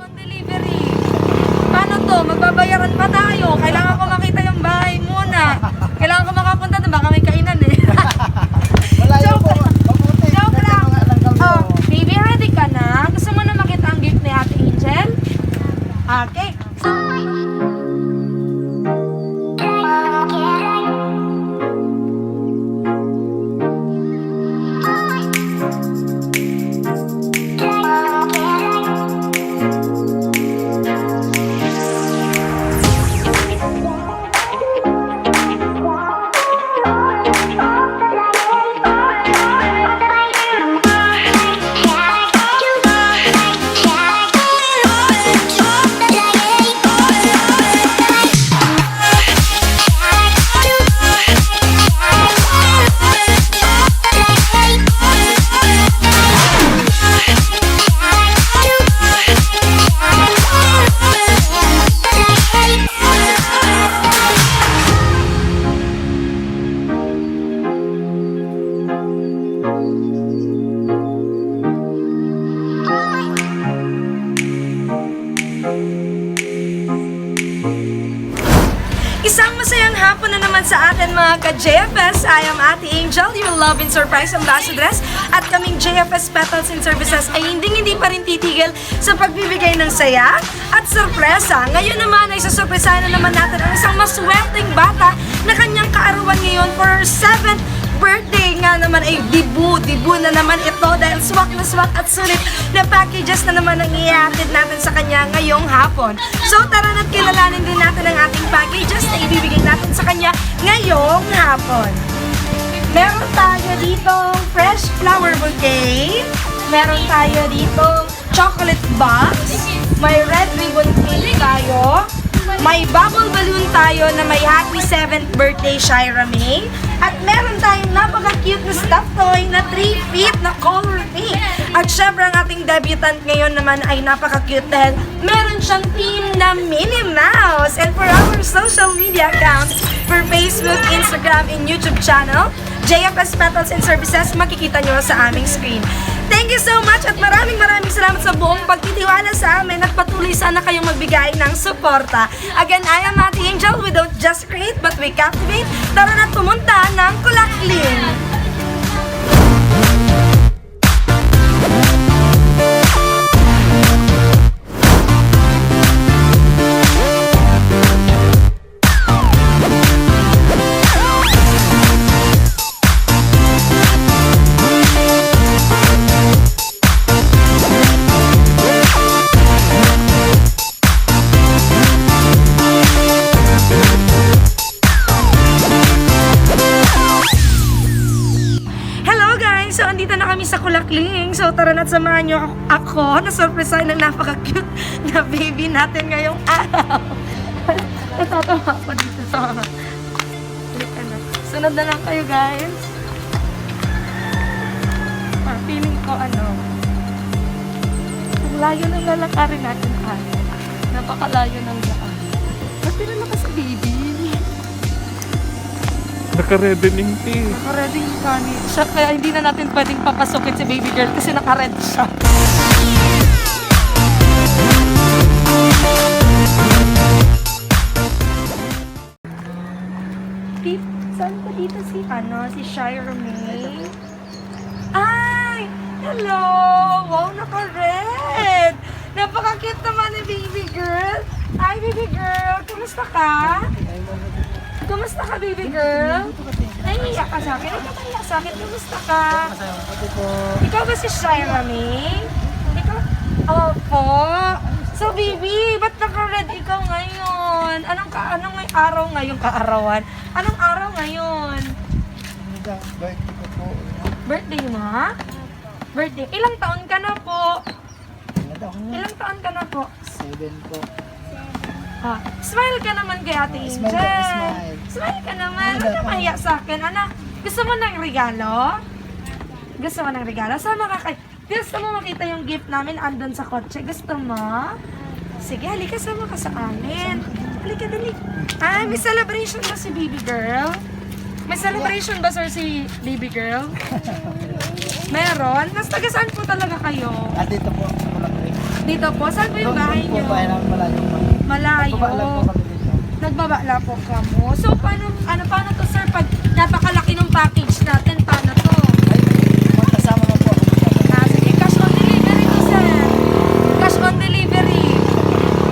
on delivery. Paano to? Magbabayaran pa tayo. Kailangan ko makita yung bahay muna. Kailangan ko makapunta doon. Baka may kainan eh. Malayo po. Mabuti. Joke lang. Langgam Oh, mo. baby, ready ka na? Gusto mo na makita ang gift ni Ate Angel? Okay. So, isang masayang hapon na naman sa atin mga ka-JFS. I am Ate Angel, your love and surprise ambassadress. At kaming JFS Petals and Services ay hindi pa rin titigil sa pagbibigay ng saya at sorpresa. Ngayon naman ay susurpresahan na naman natin ang isang maswerteng bata na kanyang kaarawan ngayon for her 7th birthday nga naman ay dibu na naman ito dahil swak na swak at sulit na packages na naman ang ihatid natin sa kanya ngayong hapon. So tara na't kilalanin din natin ang ating packages na ibibigay natin sa kanya ngayong hapon. Meron tayo dito fresh flower bouquet. Meron tayo dito chocolate box. May red ribbon cake tayo. May bubble balloon tayo na may happy 7th birthday Shira May. At meron tayong napaka-cute na stuffed toy na 3 feet na color pink. At syempre ang ating debutant ngayon naman ay napaka-cute dahil meron siyang team na Minnie Mouse. And for our social media accounts, for Facebook, Instagram, and YouTube channel, JFS Petals and Services, makikita nyo sa aming screen. Thank you so much at maraming salamat sa buong pagtitiwala sa amin at patuloy sana kayong magbigay ng suporta. Again, I am Ate Angel. We don't just create but we captivate. Tara na pumunta ng Kulakling. So, andito na kami sa Kulakling. So, tara na't samahan nyo ako na surprise ng napaka-cute na baby natin ngayong araw. Natatawa ako dito sa mga. Sunod na lang kayo, guys. Feeling ko, ang layo ng lalakarin natin, napakalayo ng daan. Ba't pinala ka sa baby? Naka-red din tea. Naka-red yung kani. Siya, kaya hindi na natin pwedeng papasukin si baby girl kasi naka-red siya. Saan ko dito si Shira May? Ay! Hello! Wow, naka-red! Napaka-cute naman ni baby girl. Hi, baby girl! Kumusta ka? Kumusta ka, baby girl? Nahihiya ka sa akin? Ikaw nahihiya sa akin? Kumusta ka? Ikaw ba si Shira May? Ikaw? Opo. So, baby, ba't naka-red ikaw ngayon? Anong araw ngayon kaarawan? Anong araw ngayon? Birthday ko po. Birthday mo, ha? Birthday. Ilang taon ka na po? Ilang taon ka na po? 7 po. Smile ka naman kay Ate Angel. Smile. Smile ka naman. Huwag ka mahiya sa akin. Anak, gusto mo ng regalo? Gusto mo ng regalo? Sama ka kay... Gusto mo makita yung gift namin andun sa kotse? Gusto mo? Sige, halika, sama ka sa amin. Halika, dali. Ay, may celebration ba si baby girl? May celebration ba, sir, si baby girl? Meron? Mas taga saan po talaga kayo? Dito po sa Kulakling. Dito po, saan po yung bahay Doon po, niyo? bahay namin malayo pa. Malayo. Baba lang po kami dito. Nagbabala po ka mo. So, paano to, sir? Pag napakalaki ng package natin, paano to? Ay, magkasama na po ako. Sige, cash on delivery to, sir. Cash on delivery.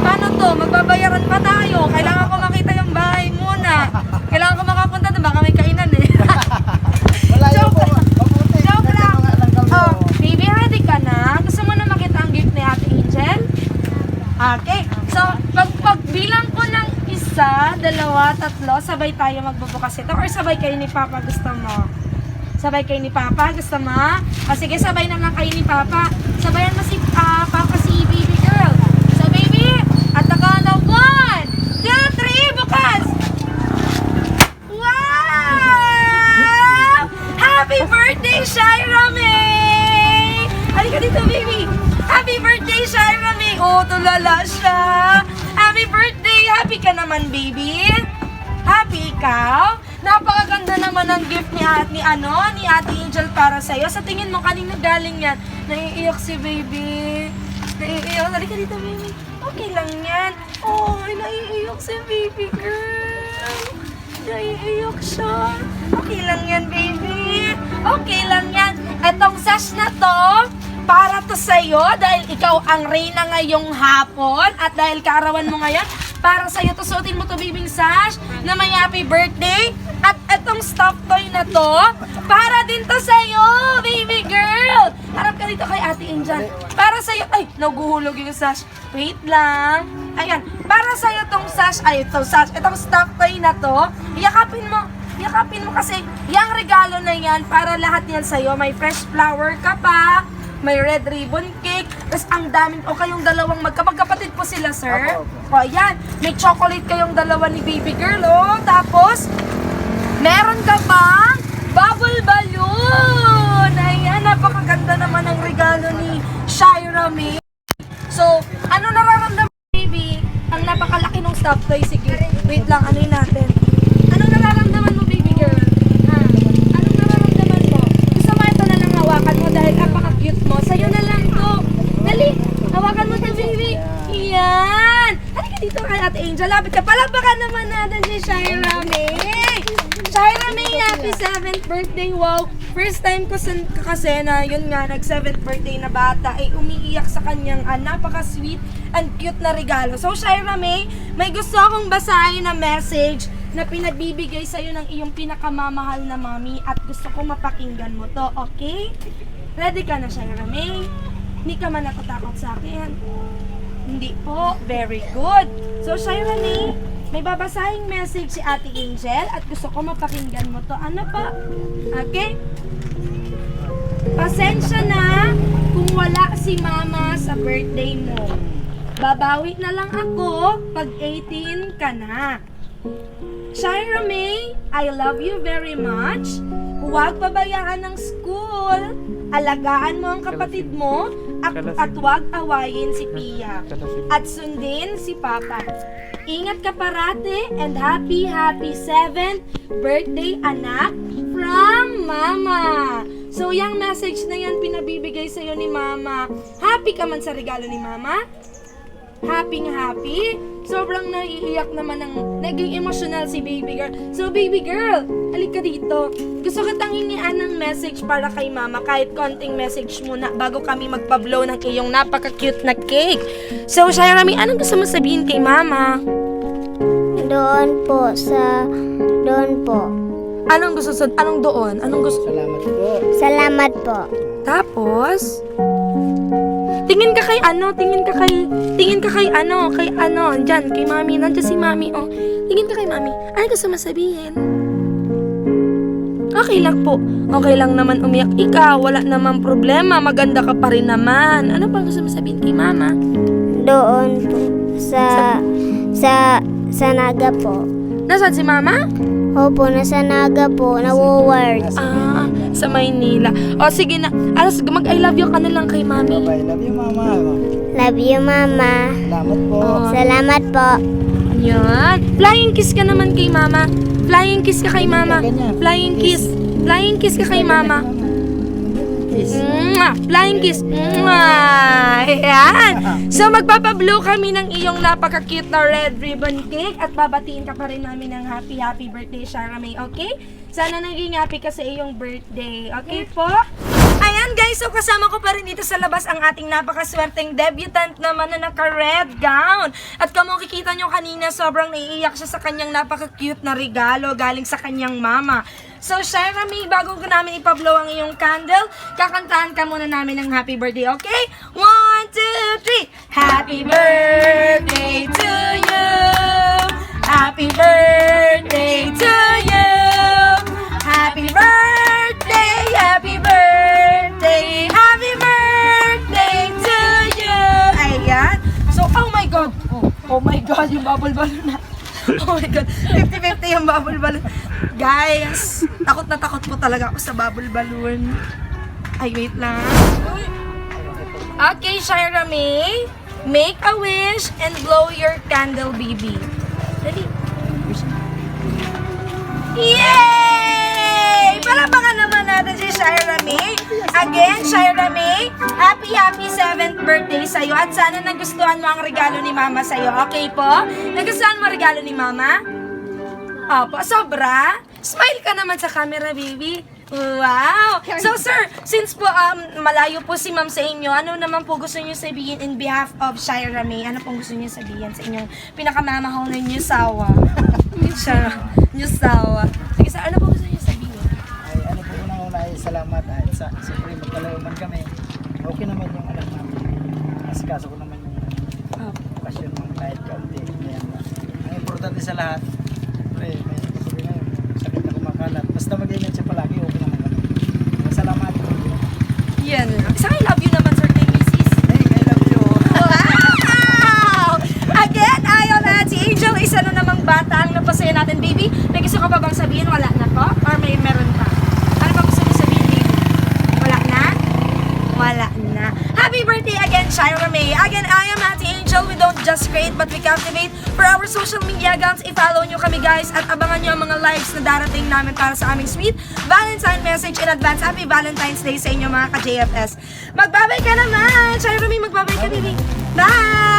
Paano to? Magbabayaran pa tayo. Kailangan ko makita yung bahay muna. Kailangan ko makapunta doon. Baka may kainan eh. Malayo Joke po. Mabuti. Joke Kasi lang. mga anak kami, Oh, oh. baby, ready ka na? Gusto mo na makita ang gift ni Ate Angel? Okay. So, pagbilang ko ng 1, 2, 3, sabay tayo magbubukas ito or sabay kayo ni Papa gusto mo? Sabay kayo ni Papa gusto mo? O sige, sabay na lang kayo ni Papa. Sabayan mo si Papa si baby girl. So baby, at the count of 1, 2, 3, bukas! Wow! Happy birthday, Shaira May! Halika dito, baby! Happy birthday, Shaira May! Oh, tulala siya! Happy birthday! Happy ka naman, baby! Happy ikaw? Napakaganda naman ng gift ni Ate Angel para sa'yo. Sa tingin mo, kanina galing yan. Naiiyak si baby. Naiiyak. Halika dito, baby. Okay lang yan. Oh, naiiyak si baby girl. Naiiyak siya. Okay lang yan, baby. Okay lang yan. Etong sash na to, para to sa'yo dahil ikaw ang reyna ngayong hapon at dahil kaarawan mo ngayon, para sa'yo to, suotin mo to, baby sash na may happy birthday. At etong stuffed toy na to, para din to sa'yo, baby girl. Harap ka dito kay Ate Angel. Para sa'yo, ay, naguhulog yung sash. Wait lang. Ayan, para sa'yo tong sash, itong stuffed toy na to, yakapin mo kasi yung regalo na yan, para lahat yan sa'yo. May fresh flower ka pa, may red ribbon cake, tapos ang daming, o kayong dalawang magkapatid po sila, sir. Apo. O, ayan, may chocolate kayong dalawa ni baby girl, oh. Tapos, meron ka pang bubble balloon. Ayan, napakaganda naman ang regalo ni Shaira May. So, ano nararamdaman, baby? Ang napakalaki ng stuffed toy. Sige, wait lang, ano yun natin? Anong nararamdaman mo, baby girl? Ha? Anong nararamdaman mo? Gusto mo ito na lang hawakan mo dahil napaka-cute mo. Sa'yo na lang to. Dali, hawakan mo to, baby. Yan. Halika dito kay Ate Angel. Lapit ka. Palapakan naman natin si Shaira May. Shaira May, happy 7th birthday. Wow. First time ko kasi na yun nga, nag 7th birthday na bata ay umiiyak sa kanyang napaka-sweet and cute na regalo. So, Shaira May, may gusto akong basahin na message na pinagbibigay sa'yo ng iyong pinakamamahal na mami at gusto ko mapakinggan mo to, okay? Ready ka na, Shaira May? Hindi ka man natatakot sa akin? Hindi po. Very good. So, Shaira May, may babasahing message si Ate Angel at gusto ko mapakinggan mo to. Ano pa? Okay? Pasensya na kung wala si Mama sa birthday mo. Babawi na lang ako pag 18 ka na. Shaira May, I love you very much. Huwag pabayaan ng school. Alagaan mo ang kapatid mo at huwag awayin si Pia. At sundin si Papa. Ingat ka parate and happy 7th birthday anak from Mama. So yung message na yan pinabibigay sa'yo ni Mama. Happy ka man sa regalo ni Mama? Happy. Sobrang naiiyak naman naging emotional si baby girl. So baby girl, halika dito. Gusto kitang hingian ng message para kay Mama. Kahit konting message muna bago kami magpa-blow ng iyong napaka-cute na cake. So Shaira May, anong gusto mo sabihin kay Mama? Doon po. Anong gusto anong doon? Anong gusto? Salamat po. Salamat po. Tapos tingin ka kay diyan, kay Mami. Nandiyan si Mami, oh. Tingin ka kay Mami. Ano gusto mo sabihin? Okay lang po. Okay lang naman umiyak ikaw. Wala namang problema. Maganda ka pa rin naman. Ano pang gusto mo sabihin kay Mama? Doon po. Sa Naga po. Nasaan si Mama? Opo, nasa Naga po. Nawo-wards. Sa Maynila. O, sige na. Alas, mag-I love you ka na lang kay Mami. Bye-bye. Love you, Mama. Love you, Mama. Salamat po. Salamat po. Yan. Flying kiss ka naman kay Mama. Flying kiss ka kay Mama. Flying kiss. Flying kiss ka kay Mama. kiss. Mwah! Flying kiss. Mwah! Ayan. So, magpapablow kami ng iyong napaka-cute na red ribbon cake at babatiin ka pa rin namin ng happy birthday, Shara May. Okay? Sana naging happy ka sa iyong birthday. Okay po? Ayan guys, so kasama ko pa rin dito sa labas ang ating napakaswerteng debutant naman na naka-red gown. At kung makikita nyo kanina, sobrang naiiyak siya sa kanyang napaka-cute na regalo galing sa kanyang mama. So, Shara May, bago ko namin ipablow ang iyong candle, kakantahan ka muna namin ng happy birthday, okay? 1, 2, 3! Happy birthday to you! Happy birthday to you! Happy birthday! Happy birthday! Happy birthday to you! Ayan. So, oh my God! Oh my God, yung bubble balloon na. Oh my God, 50-50 yung bubble balloon. Guys, takot na takot po talaga ako sa bubble balloon. Ay, wait lang. Okay, Shara May, make a wish and blow your candle, baby. Ready? Yay! Palapakan naman natin si Shara May. Again, Shara May, happy 7th birthday sa'yo. At sana nagustuhan mo ang regalo ni Mama sa'yo. Okay po? Nagustuhan mo ang regalo ni Mama? Opo, sobra. Smile ka naman sa camera, baby. Wow! So, sir, since po malayo po si ma'am sa inyo, ano naman po gusto niyo sabihin in behalf of Shara May? Ano pong gusto niyo sabihin sa inyong pinakamamahal na nyusawa? Nyusawa. Sige, sir, ano po gusto niyo sabihin? Ay, ano po unang-una ay salamat at siyempre magkalayo man kami. Okay naman yung anak namin. Asikaso ko naman yung okasyon ng kahit kaunti. Ayan. Ang importante sa lahat, siyempre, may sabi ngayon, sakit na kumakalat. Basta mag-ingat siya palagi, okay naman kami. Salamat. Yan lang. Isang I love you naman, sir. Thank you, sis. Hey, I love you. Wow! Again, ayaw na si Angel. Isa na namang bata ang napasaya natin, baby. May gusto ka pa bang sabihin? Wala na po? Or meron pa? Ano ba gusto niyo sabihin, baby? Wala na? Wala na. Happy birthday again, Shara May. Again, I am Ate Angel. We don't just create, but we captivate. For our social media accounts, i-follow nyo kami, guys. At abangan nyo ang mga lives na darating namin para sa aming sweet Valentine message in advance. Happy Valentine's Day sa inyo, mga ka-JFS. Magbabay ka naman! Shara May, magbabay ka, baby. Bye!